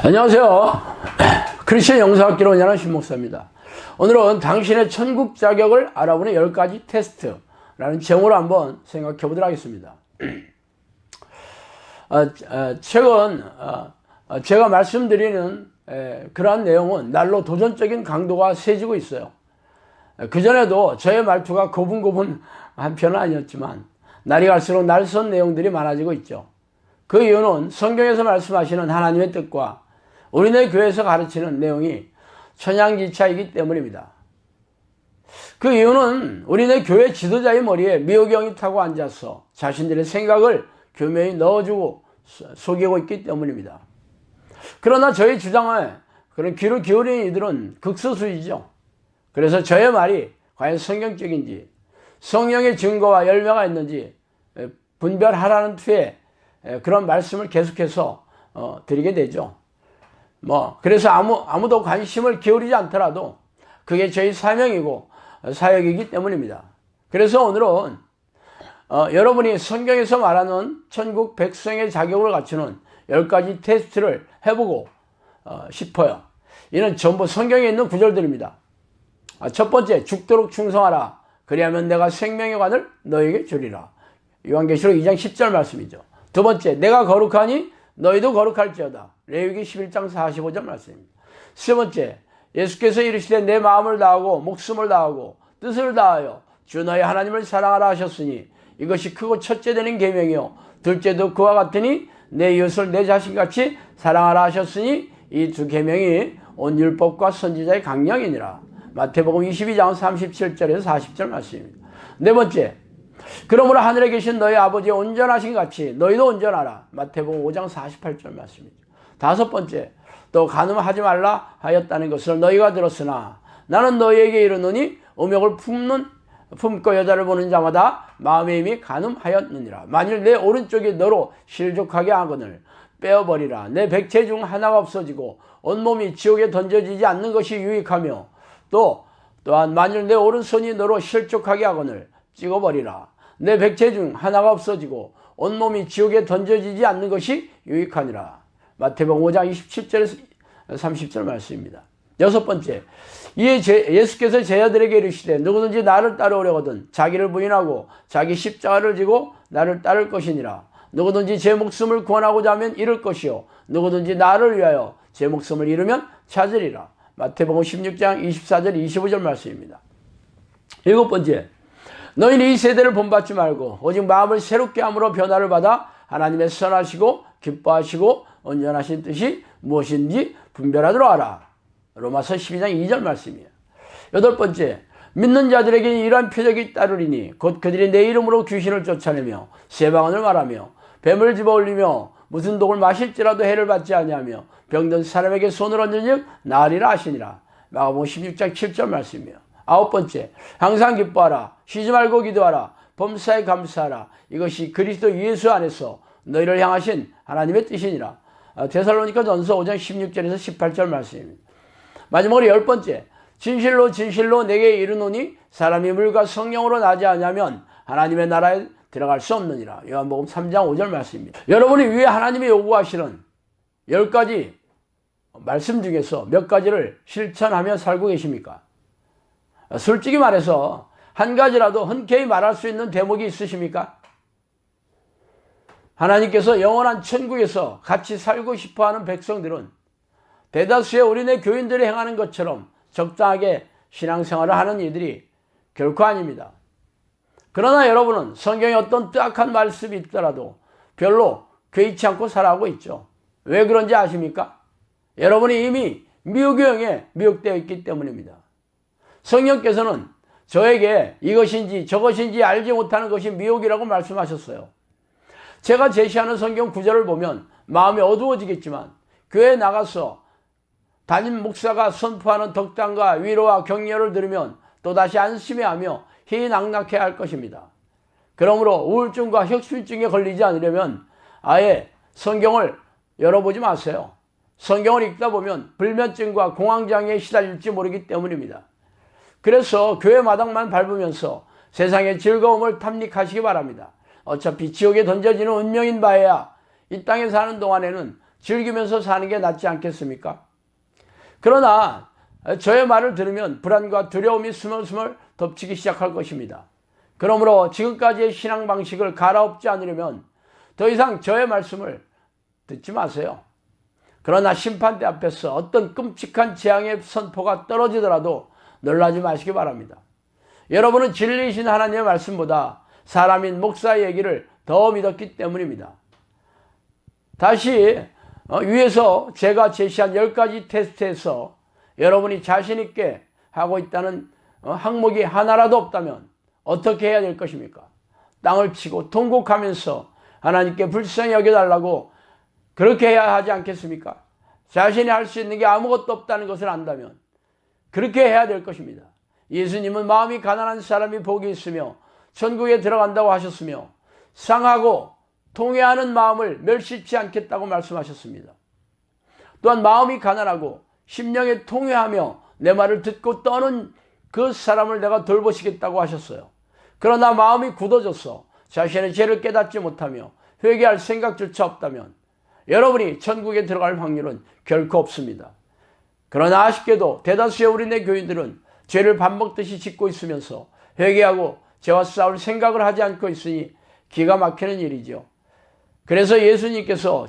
안녕하세요. 크리스천 영성학기로 운영하는 신목사입니다. 오늘은 당신의 천국 자격을 알아보는 10가지 테스트라는 제목으로 한번 생각해 보도록 하겠습니다. 최근 제가 말씀드리는 그러한 내용은 날로 도전적인 강도가 세지고 있어요. 그전에도 저의 말투가 고분고분한 편은 아니었지만 날이 갈수록 날선 내용들이 많아지고 있죠. 그 이유는 성경에서 말씀하시는 하나님의 뜻과 우리네 교회에서 가르치는 내용이 천양지차이기 때문입니다. 그 이유는 우리네 교회 지도자의 머리에 미호경이 타고 앉아서 자신들의 생각을 교묘히 넣어주고 속이고 있기 때문입니다. 그러나 저희 주장에 그런 귀를 기울이는 이들은 극소수이죠. 그래서 저의 말이 과연 성경적인지 성령의 증거와 열매가 있는지 분별하라는 투에 그런 말씀을 계속해서 드리게 되죠. 그래서 아무도 관심을 기울이지 않더라도 그게 저희 사명이고 사역이기 때문입니다. 그래서 오늘은 여러분이 성경에서 말하는 천국 백성의 자격을 갖추는 10가지 테스트를 해보고 싶어요. 이는 전부 성경에 있는 구절들입니다. 첫 번째, 죽도록 충성하라. 그리하면 내가 생명의 관을 너에게 주리라. 요한계시록 2장 10절 말씀이죠. 두 번째, 내가 거룩하니 너희도 거룩할지어다. 레위기 11장 45절 말씀입니다. 세 번째, 예수께서 이르시되 내 마음을 다하고 목숨을 다하고 뜻을 다하여 주 너희 하나님을 사랑하라 하셨으니 이것이 크고 첫째 되는 계명이요 둘째도 그와 같으니 내 이웃을 내 자신같이 사랑하라 하셨으니 이 두 계명이 온 율법과 선지자의 강령이니라. 마태복음 22장 37절에서 40절 말씀입니다. 네 번째, 그러므로 하늘에 계신 너희 아버지의 온전하신 같이 너희도 온전하라. 마태복음 5장 48절 말씀이죠. 다섯 번째, 또 간음하지 말라 하였다는 것을 너희가 들었으나 나는 너희에게 이르노니 음욕을 품고 여자를 보는 자마다 마음에 이미 간음하였느니라. 만일 내 오른쪽이 너로 실족하게 하거늘 빼어버리라. 내 백체 중 하나가 없어지고 온몸이 지옥에 던져지지 않는 것이 유익하며 또한 만일 내 오른손이 너로 실족하게 하거늘 찍어버리라. 내 백체 중 하나가 없어지고 온몸이 지옥에 던져지지 않는 것이 유익하니라. 마태복음 5장 27절에서 30절 말씀입니다. 여섯 번째, 이에 예수께서 제자들에게 이르시되 누구든지 나를 따르려거든 자기를 부인하고 자기 십자가를 지고 나를 따를 것이니라. 누구든지 제 목숨을 구원하고자 하면 잃을 것이요 누구든지 나를 위하여 제 목숨을 잃으면 찾으리라. 마태복음 16장 24절 25절 말씀입니다. 일곱 번째, 너희는 이 세대를 본받지 말고 오직 마음을 새롭게 함으로 변화를 받아 하나님의 선하시고 기뻐하시고 온전하신 뜻이 무엇인지 분별하도록 하라. 로마서 12장 2절 말씀이에요. 여덟 번째, 믿는 자들에게는 이러한 표적이 따르리니 곧 그들이 내 이름으로 귀신을 쫓아내며 새 방언을 말하며 뱀을 집어올리며 무슨 독을 마실지라도 해를 받지 아니하며 병든 사람에게 손을 얹은즉 나으리라 하시니라. 마가복음 16장 7절 말씀이에요. 아홉 번째, 항상 기뻐하라. 쉬지 말고 기도하라. 범사에 감사하라. 이것이 그리스도 예수 안에서 너희를 향하신 하나님의 뜻이니라. 데살로니가전서 5장 16절에서 18절 말씀입니다. 마지막으로 열 번째, 진실로 진실로 내게 이르노니 사람이 물과 성령으로 나지 않으면 하나님의 나라에 들어갈 수 없느니라. 요한복음 3장 5절 말씀입니다. 여러분이 위에 하나님이 요구하시는 10가지 말씀 중에서 몇 가지를 실천하며 살고 계십니까? 솔직히 말해서 한 가지라도 흔쾌히 말할 수 있는 대목이 있으십니까? 하나님께서 영원한 천국에서 같이 살고 싶어하는 백성들은 대다수의 우리네 교인들이 행하는 것처럼 적당하게 신앙생활을 하는 이들이 결코 아닙니다. 그러나 여러분은 성경에 어떤 뜨악한 말씀이 있더라도 별로 괴이치 않고 살아가고 있죠. 왜 그런지 아십니까? 여러분이 이미 미혹유형에 미혹되어 있기 때문입니다. 성령께서는 저에게 이것인지 저것인지 알지 못하는 것이 미혹이라고 말씀하셨어요. 제가 제시하는 성경 구절을 보면 마음이 어두워지겠지만 교회에 나가서 담임 목사가 선포하는 덕담과 위로와 격려를 들으면 또다시 안심해하며 희낙낙해야 할 것입니다. 그러므로 우울증과 혁신증에 걸리지 않으려면 아예 성경을 열어보지 마세요. 성경을 읽다 보면 불면증과 공황장애에 시달릴지 모르기 때문입니다. 그래서 교회 마당만 밟으면서 세상의 즐거움을 탐닉하시기 바랍니다. 어차피 지옥에 던져지는 운명인 바에야 이 땅에 사는 동안에는 즐기면서 사는 게 낫지 않겠습니까? 그러나 저의 말을 들으면 불안과 두려움이 스멀스멀 덮치기 시작할 것입니다. 그러므로 지금까지의 신앙 방식을 갈아엎지 않으려면 더 이상 저의 말씀을 듣지 마세요. 그러나 심판대 앞에서 어떤 끔찍한 재앙의 선포가 떨어지더라도 놀라지 마시기 바랍니다. 여러분은 진리이신 하나님의 말씀보다 사람인 목사의 얘기를 더 믿었기 때문입니다. 다시 위에서 제가 제시한 10가지 테스트에서 여러분이 자신 있게 하고 있다는 항목이 하나라도 없다면 어떻게 해야 될 것입니까? 땅을 치고 통곡하면서 하나님께 불쌍히 여겨달라고 그렇게 해야 하지 않겠습니까? 자신이 할 수 있는 게 아무것도 없다는 것을 안다면 그렇게 해야 될 것입니다. 예수님은 마음이 가난한 사람이 복이 있으며 천국에 들어간다고 하셨으며 상하고 통회하는 마음을 멸시치 않겠다고 말씀하셨습니다. 또한 마음이 가난하고 심령에 통회하며 내 말을 듣고 떠는 그 사람을 내가 돌보시겠다고 하셨어요. 그러나 마음이 굳어져서 자신의 죄를 깨닫지 못하며 회개할 생각조차 없다면 여러분이 천국에 들어갈 확률은 결코 없습니다. 그러나 아쉽게도 대다수의 우리네 교인들은 죄를 밥 먹듯이 짓고 있으면서 회개하고 죄와 싸울 생각을 하지 않고 있으니 기가 막히는 일이죠. 그래서 예수님께서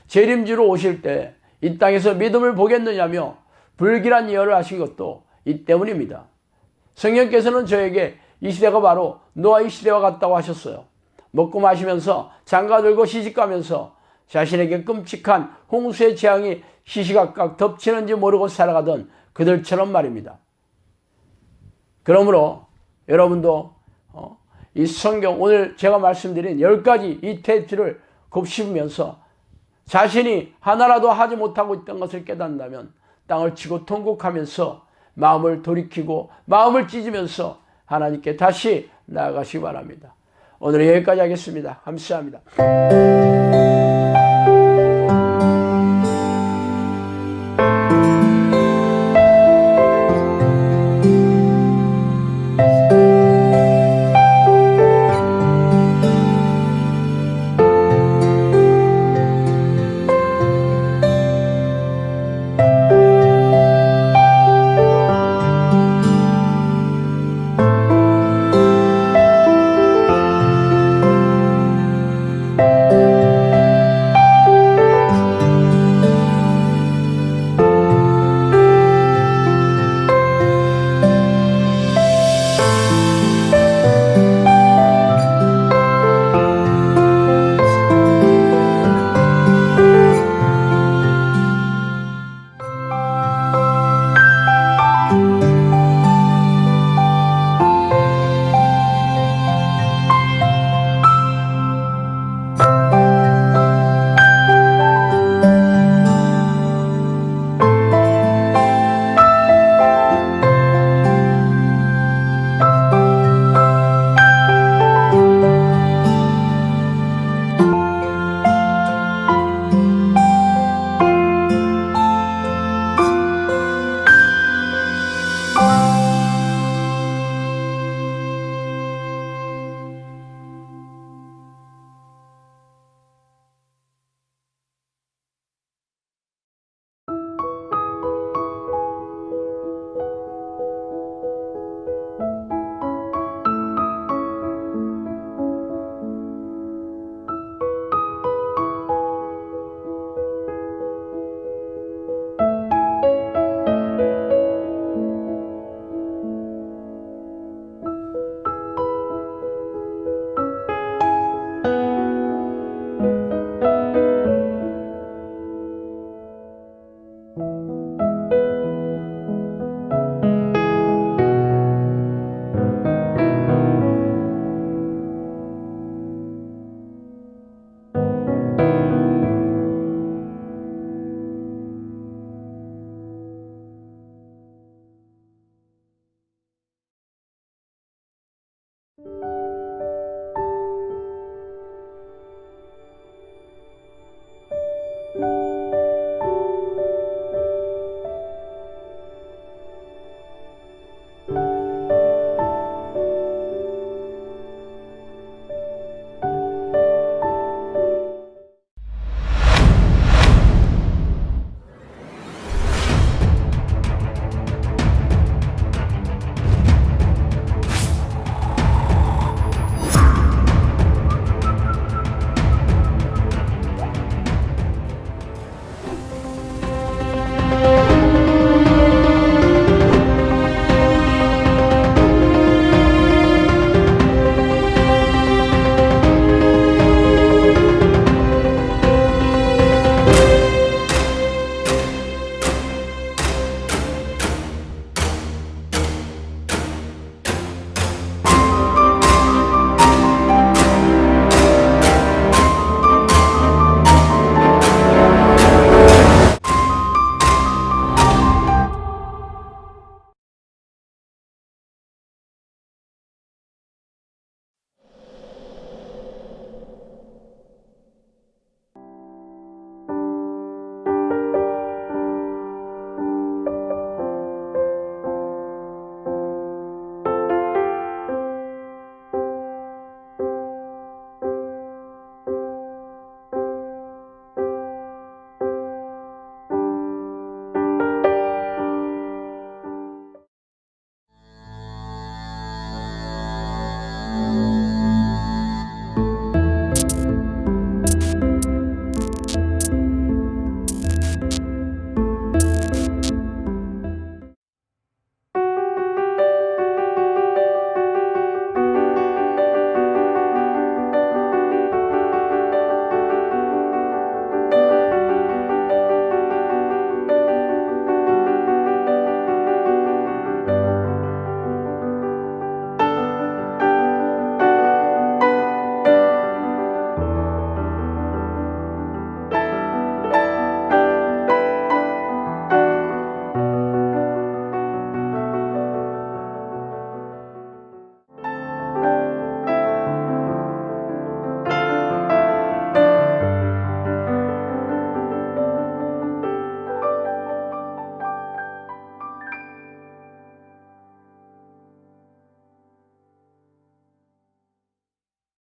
재림주로 오실 때 이 땅에서 믿음을 보겠느냐며 불길한 예언을 하신 것도 이 때문입니다. 성령께서는 저에게 이 시대가 바로 노아의 시대와 같다고 하셨어요. 먹고 마시면서 장가들고 시집가면서 자신에게 끔찍한 홍수의 재앙이 시시각각 덮치는지 모르고 살아가던 그들처럼 말입니다. 그러므로 여러분도 이 성경 오늘 제가 말씀드린 10가지 이 테스트를 곱씹으면서 자신이 하나라도 하지 못하고 있던 것을 깨닫는다면 땅을 치고 통곡하면서 마음을 돌이키고 마음을 찢으면서 하나님께 다시 나아가시기 바랍니다. 오늘은 여기까지 하겠습니다. 감사합니다.